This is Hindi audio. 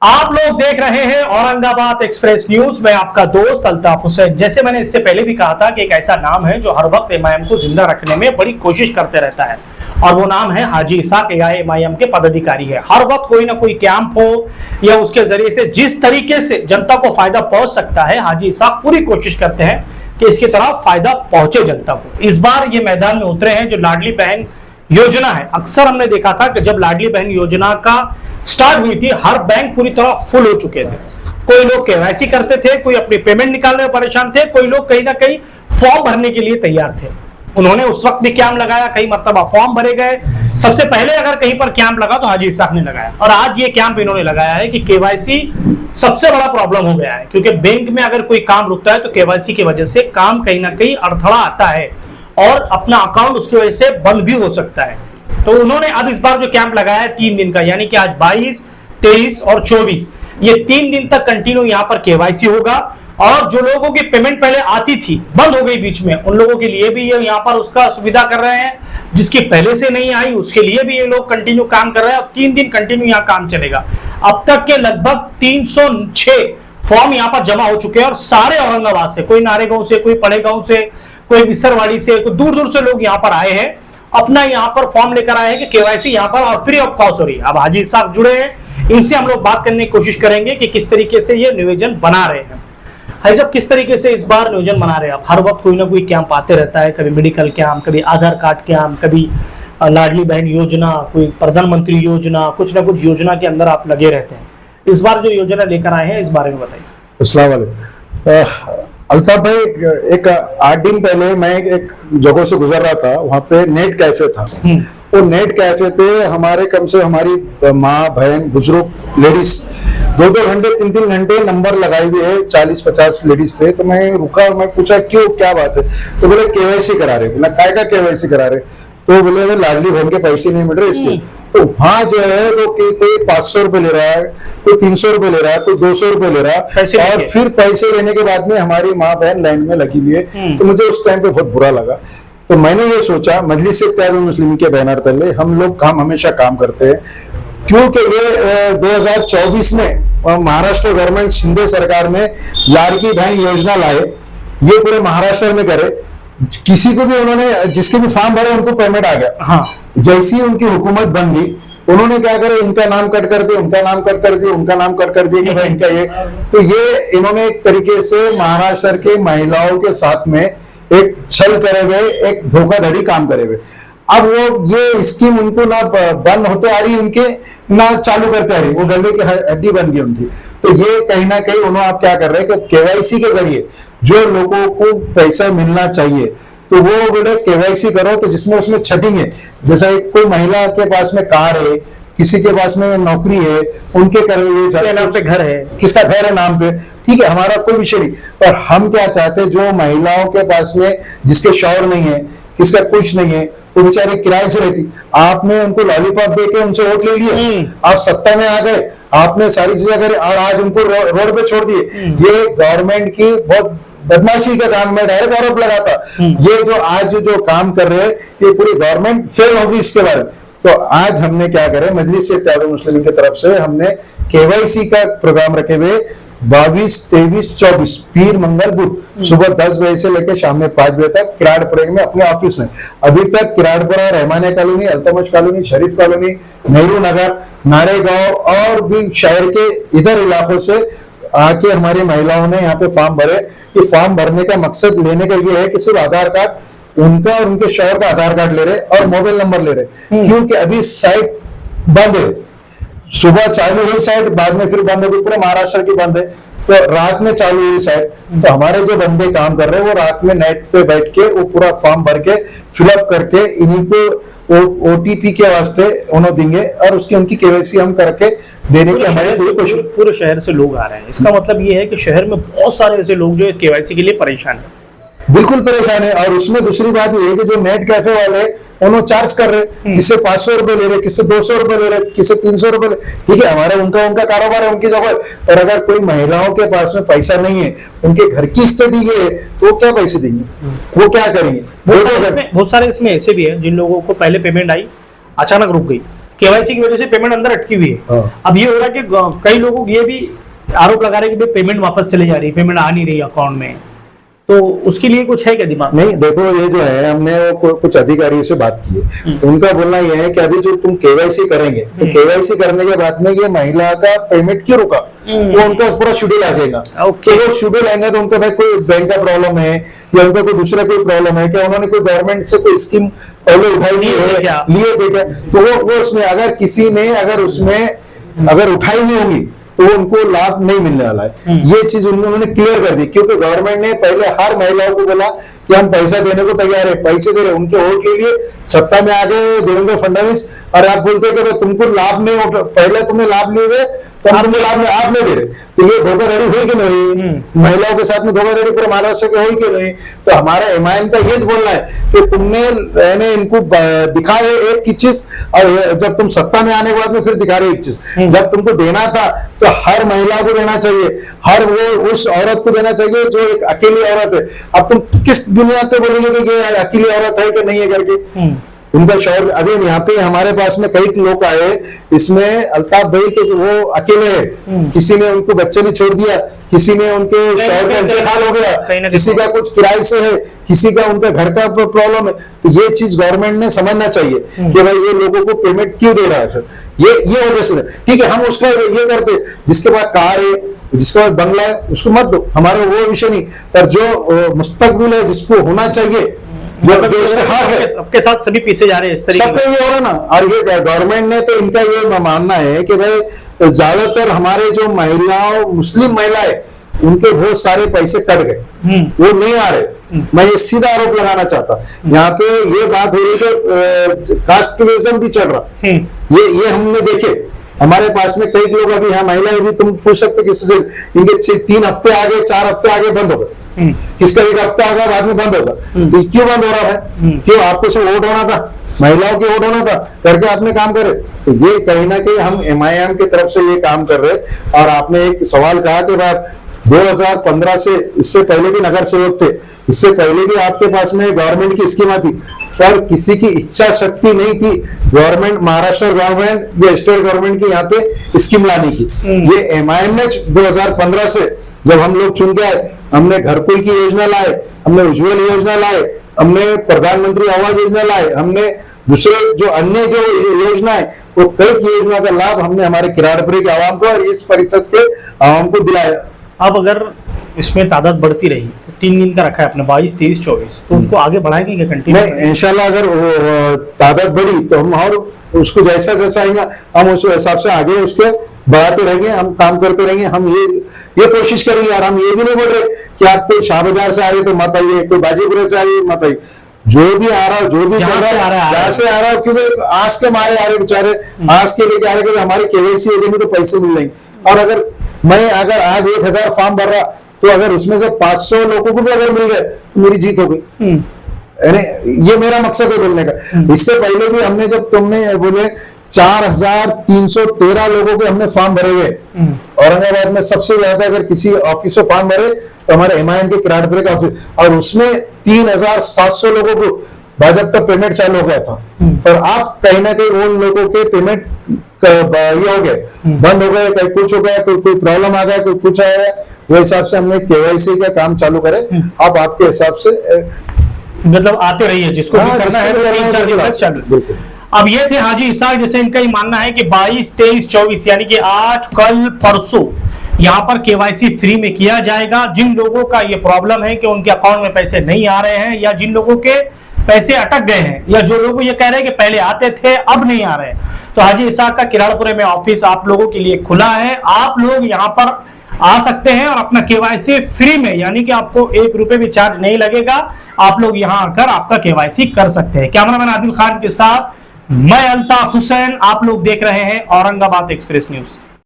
आप लोग देख रहे हैं औरंगाबाद एक्सप्रेस न्यूज में आपका दोस्त अल्ताफ हुसैन। जैसे मैंने इससे पहले भी कहा था कि एक ऐसा नाम है जो हर वक्त एमआईएम को जिंदा रखने में बड़ी कोशिश करते रहता है और वो नाम है हाजी इसाक। एमआईएम के पदाधिकारी है। हर वक्त कोई ना कोई कैंप हो या उसके जरिए से जिस तरीके से जनता को फायदा पहुंच सकता है, हाजी इसाक पूरी कोशिश करते हैं कि इसकी तरफ फायदा पहुंचे जनता को। इस बार ये मैदान में उतरे हैं। जो लाडली बहन योजना है, अक्सर हमने देखा था कि जब लाडली बहन योजना का स्टार्ट हुई थी, हर बैंक पूरी तरह फुल हो चुके थे। कोई लोग केवाईसी करते थे, कोई अपनी पेमेंट निकालने में परेशान थे, कोई लोग कहीं ना कहीं फॉर्म भरने के लिए तैयार थे। उन्होंने उस वक्त भी कैंप लगाया, कई मरतबा फॉर्म भरे गए। सबसे पहले अगर कहीं पर कैंप लगा तो हाजी इसाक ने लगाया, और आज ये कैंप इन्होंने लगाया है कि केवाईसी सबसे बड़ा प्रॉब्लम हो गया है। क्योंकि बैंक में अगर कोई काम रुकता है तो केवाईसी की वजह से काम कहीं ना कहीं अड़थड़ा आता है और अपना अकाउंट उसकी वजह से बंद भी हो सकता है। तो उन्होंने अब इस बार जो कैंप लगाया है 3 दिन का, यानी कि आज 22, 23 और 24, ये 3 दिन तक कंटिन्यू यहाँ पर केवाईसी होगा। और जो लोगों की पेमेंट पहले आती थी, बंद हो गई बीच में, उन लोगों के लिए भी ये यहाँ पर उसका सुविधा कर रहे हैं। जिसकी पहले से नहीं आई उसके लिए भी ये लोग कंटिन्यू काम कर रहे हैं। अब 3 दिन कंटिन्यू यहाँ काम चलेगा। अब तक के लगभग 306 फॉर्म यहाँ पर जमा हो चुके हैं और सारे औरंगाबाद से, कोई नारेगांव से, कोई पड़ेगांव से, कोई बिसरवाड़ी से, कोई दूर दूर से लोग यहाँ पर आए हैं, अपना यहाँ पर फॉर्म लेकर आए हैं कि केवाईसी यहाँ पर और फ्री ऑफ कॉस्ट हो रही है। अब हाजी इसाक जुड़े हैं, इनसे हम लोग बात करने की कोशिश करेंगे कि किस तरीके से ये नियोजन बना रहे हैं। हाजी साहब, किस तरीके से इस बार नियोजन बना रहे हैं आप? हर वक्त कोई ना कोई कैंप आते रहता है, कभी मेडिकल कैंप, कभी आधार कार्ड कैंप, कभी लाडली बहन योजना, कोई प्रधानमंत्री योजना, कुछ ना कुछ योजना के अंदर आप लगे रहते हैं। इस बार जो योजना लेकर आए हैं, इस बारे में बताइए। अस्सलाम वालेकुम अल्ताफ भाई, एक 8 दिन पहले मैं एक जगह से गुजर रहा था, वहाँ पे नेट कैफे था। वो नेट कैफे पे हमारी माँ, बहन, बुजुर्ग लेडीज 2-2 घंटे, 3-3 घंटे नंबर लगाए हुए है। 40-50 लेडीज थे। तो मैं रुका और मैं पूछा क्यों, क्या बात है? तो बोले केवाईसी करा रहे। बोला काय का केवाईसी करा रहे? तो बोले लाडली बहन के पैसे नहीं मिल रहे इसके। तो वहाँ जो है वो कोई 500 रुपए ले रहा है, कोई 300 रुपए ले रहा है, कोई 200 रुपए ले रहा है, और फिर पैसे लेने के बाद में हमारी माँ बहन लाइन में लगी हुई है। तो मुझे उस टाइम पे बहुत बुरा लगा। तो मैंने ये सोचा, मजलिस-ए-इत्तेहादुल मुस्लिमीन के बैनर तले हम लोग हमेशा काम करते हैं, क्योंकि ये 2024 में महाराष्ट्र गवर्नमेंट, शिंदे सरकार ने लाडली बहन योजना लाए, ये पूरे महाराष्ट्र में करे। किसी को भी उन्होंने, जिसके भी फॉर्म भरे उनको पेमेंट आ गया। हाँ, जैसी उनकी हुकूमत बन गई, उन्होंने क्या करे, इनका नाम कट कर दिया, उनका नाम कट कर दिया, उनका नाम कट कर दिया कि भाई इनका ये। तो ये इन्होंने एक तरीके से महाराष्ट्र के महिलाओं के साथ में एक छल करे हुए, एक धोखाधड़ी काम करे हुए। अब वो ये स्कीम उनको ना बंद होते आ रही, उनके ना चालू करते आ रही, वो गले की हड्डी बन गई उनकी। तो ये कहीं ना कहीं उन्होंने आप क्या कर रहे हैं कि केवाईसी के जरिए जो लोगों को पैसा मिलना चाहिए, तो वो बोले केवाईसी करो, तो जिसमें उसमें छटेंगे। जैसा कोई महिला के पास में कार है, किसी के पास में नौकरी है, उनके नाम पे घर है, किसका घर है नाम पे, ठीक है, हमारा कोई विषय नहीं। पर हम क्या चाहते हैं, जो महिलाओं के पास में जिसके शौहर नहीं है, किसका कुछ नहीं है, वो बेचारे किराए से रहती, आपने उनको लॉलीपॉप देके उनसे वोट ले लिए, आप सत्ता में आ गए, आपने सारी चीजें करी और आज उनको रोड पे छोड़ दिए। ये गवर्नमेंट की बहुत बदमाशी का काम, में डायरेक्ट आरोप लगाता। ये जो आज जो काम कर रहे हैं, ये पूरी गवर्नमेंट फेल होगी इसके बारे में। तो आज हमने क्या करे, मजलिस-ए-इत्तेहादुल मुस्लिमीन की तरफ से हमने केवाईसी का प्रोग्राम रखे हुए 22, 23, 24 पीर, मंगल, बुध सुबह 10 बजे से लेकर शाम में 5 बजे तक किराड़पुरे में अपने ऑफिस में। अभी तक किराड़पुरा, रहमानिया कॉलोनी, अल्तमश कॉलोनी, शरीफ कॉलोनी, नेहरू नगर, नारेगांव और भी शहर के इधर इलाकों से आके हमारी महिलाओं ने यहाँ पे फॉर्म भरे। ये फॉर्म भरने का मकसद लेने का ये है कि सिर्फ आधार कार्ड उनका और उनके शौहर का आधार कार्ड ले रहे और मोबाइल नंबर ले रहे, क्योंकि अभी साइट बंद है। सुबह चालू हुई साइट, बाद में फिर बंद होगी, पूरे महाराष्ट्र की बंद है। तो रात में चालू हुई साइट, तो हमारे जो बंदे काम कर रहे हैं वो रात में नेट पे बैठ के वो पूरा फॉर्म भर के फिलअप करके इन्हीं को ओटीपी के वास्ते उन्होंने देंगे और उसकी उनकी केवाईसी हम करके देने की हमारे पूरे शहर से लोग आ रहे हैं। इसका मतलब ये है कि शहर में बहुत सारे ऐसे लोग जो केवाईसी के लिए परेशान है, बिल्कुल परेशान है। और उसमें दूसरी बात ये है कि जो नेट कैफे वाले उन्होंने चार्ज कर रहे, किससे 500 रुपए ले रहे, किससे 200 रुपए ले रहे, किससे 300 रुपए ले। ठीक है, हमारे उनका कारोबार है, उनकी जगह। और अगर कोई महिलाओं के पास में पैसा नहीं है, उनके घर की स्थिति ये है, तो क्या पैसे देंगे, वो क्या करेंगे? बहुत सारे इसमें ऐसे भी है जिन लोगों को पहले पेमेंट आई, अचानक रुक गई, केवाईसी की वजह से पेमेंट अंदर अटकी हुई है। हाँ। अब ये हो रहा है कि कई लोग ये भी आरोप लगा रहे हैं कि पेमेंट वापस चली जा रही है, पेमेंट आ नहीं रही अकाउंट में, तो उसके लिए कुछ है क्या दिमाग में? नहीं, देखो ये जो है, हमने कुछ अधिकारियों से बात की है, उनका बोलना यह है कि अभी जो तुम केवाईसी करेंगे तो केवाईसी करने के बाद में ये महिला का पेमेंट क्यों रुका, वो उनका पूरा शेड्यूल आ जाएगा। तो वो शेड्यूल आएंगे तो उनका भाई कोई बैंक का प्रॉब्लम है या उनका कोई दूसरा कोई प्रॉब्लम है, क्या उन्होंने कोई गवर्नमेंट से कोई स्कीम पहले उठाई नहीं है, लिए थे क्या, तो वो उसमें अगर किसी ने अगर उठाई नहीं होगी तो उनको लाभ नहीं मिलने वाला है। ये चीज उन्होंने क्लियर कर दी, क्योंकि गवर्नमेंट ने पहले हर महिलाओं को बोला कि हम पैसा देने को तैयार है, पैसे दे रहे, उनके वोट के लिए सत्ता में आ गए देवेंद्र फडणवीस, और आप बोलते कि तुमको लाभ नहीं उठा, पहले तुम्हें लाभ लिए हुए तो तुमको लाभ नहीं, आप नहीं दे रहे, तो ये धोखाधड़ी हुई कि नहीं? महिलाओं के साथ में धोखाधड़ी पूरे महाराष्ट्र के हुई कि नहीं? तो हमारा एमआईएम का ये बोलना है कि तुमने इनको दिखाए एक की चीज, और जब तुम सत्ता में आने के बाद में फिर दिखा रहे एक चीज। जब तुमको देना था तो हर महिला को देना चाहिए, हर वो उस औरत को देना चाहिए जो एक अकेली औरत है। अब तुम किस बुनियाद पे बोलेंगे कि ये अकेली औरत है कि नहीं है करके? उनका शौहर, अभी यहाँ पे हमारे पास में कई लोग आए, इसमें अल्ताफ भाई के वो अकेले हैं, किसी ने उनको बच्चे ने छोड़ दिया, किसी ने उनके शौहर का इंतकाल हो गया, किसी का कुछ किराए से है, किसी का उनका घर का प्रॉब्लम है। तो ये चीज गवर्नमेंट ने समझना चाहिए कि भाई ये लोगों को पेमेंट क्यों दे रहा है, ये वजह से। ठीक है, हम उसका ये करते, जिसके पास कार है, जिसके पास बंगला है, उसको मत दो, हमारा वो विषय नहीं, पर जो मुस्तकबिल है, जिसको होना चाहिए, सबके साथ सभी पीछे जा रहे हैं इस तरीके सबके ये हो रहा ना। और ये गवर्नमेंट ने तो इनका ये मानना है कि भाई ज्यादातर हमारे जो महिलाओं, मुस्लिम महिलाएं, उनके बहुत सारे पैसे कट गए, वो नहीं आ रहे। मैं ये सीधा आरोप लगाना चाहता, यहाँ पे ये बात हो रही है, कास्ट विजडम भी चल रहा, ये हमने देखे हमारे पास में कई लोग अभी यहाँ महिलाएं भी, तुम पूछ सकते किसी से, इनके 3 हफ्ते आगे 4 हफ्ते आगे बंद हो गए, किसका 1 हफ्ता होगा बाद में बंद होगा, तो क्यों बंद हो रहा है? क्यों? आपको सिर्फ वोट होना था, महिलाओं के वोट होना था, करके आपने काम करे। तो ये कहीं ना कहीं हम एमआईएम की तरफ से ये काम कर रहे। और आपने एक सवाल कहा कि बात 2015 से, इससे पहले भी नगर सेवक थे, इससे पहले भी आपके पास में गवर्नमेंट की स्कीम थी, पर किसी की इच्छा शक्ति नहीं थी गवर्नमेंट, महाराष्ट्र गवर्नमेंट या स्टेट गवर्नमेंट की यहाँ पे स्कीम लाने की। ये एमआईएम ने 2015 से जब हम लोग चुन के आए, हमने घरकुल की योजना लाए, हमने उज्ज्वल योजना लाए, हमने प्रधानमंत्री आवास योजना लाए, हमने दूसरे जो अन्य जो योजना है, वो कई योजना का लाभ हमने हमारे किराड़पुरी के आवाम को और इस परिषद के आवाम को दिलाया। अब अगर इसमें तादाद बढ़ती रही, 3 दिन का रखा है अपने 22, 23, 24, तो उसको आगे बढ़ाएंगे क्या कंटिन्यू? नहीं, इंशाल्लाह अगर तादाद बढ़ी तो हम और उसको जैसा जैसा आएगा हम उस हिसाब से आगे उसके बढ़ाते रहेंगे, हम काम करते रहेंगे। हम ये कोशिश करेंगे यार, हम ये भी नहीं बोल रहे कि आप कोई शाह बाजार से आ रहे तो मत आइए, कोई बाजीपुर से आइए मत आइए, जो भी आ रहा है, जो भी जहाँ से आ रहा है, क्योंकि आज के मारे आ रहे बेचारे, आज के लेके आ रहे कि हमारी केवाईसी हो जाएगी तो पैसे मिल जाएंगे। और अगर मैं आज 1000 फॉर्म भर रहा, तो अगर उसमें से 500 लोगों को भी अगर मिल गए तो मेरी जीत हो गई। ये मेरा मकसद है बोलने का। इससे पहले भी हमने, जब तुमने बोले 4313 लोगों के हमने फॉर्म भरे हुए, औरंगाबाद में सबसे ज्यादा अगर किसी ऑफिस में फॉर्म भरे तो हमारे एमआईएम के किराड़पुरी का ऑफिस, और उसमें 3700 लोगों को बाजब पेमेंट चालू हो गया था। पर आप कहीं ना कहीं उन लोगों के पेमेंट ये हो गए, बंद हो गए, कहीं कुछ हो गया, कोई प्रॉब्लम आ गया, कोई कुछ आया, वो हिसाब से हमने केवाईसी का काम चालू करे। आप आपके हिसाब से मतलब आते रहिए, जिसको भी करना है 3-4 दिन तक चालू। अब ये थे हाजी इसाक, जैसे इनका ही मानना है कि 22, 23, 24 यानी कि आज, कल, परसों यहाँ पर केवाईसी फ्री में किया जाएगा। जिन लोगों का ये प्रॉब्लम है कि उनके अकाउंट में पैसे नहीं आ रहे हैं, या जिन लोगों के पैसे अटक गए हैं, या जो लोग ये कह रहे हैं कि पहले आते थे अब नहीं आ रहे, तो हाजी इसाक का किराड़पुरे में ऑफिस आप लोगों के लिए खुला है। आप लोग यहाँ पर आ सकते हैं और अपना केवाईसी फ्री में, यानी कि आपको 1 रुपए भी चार्ज नहीं लगेगा, आप लोग यहाँ आकर आपका केवाईसी कर सकते हैं। कैमरामैन आदिल खान के साथ मैं अल्ताफ हुसैन, आप लोग देख रहे हैं औरंगाबाद एक्सप्रेस न्यूज।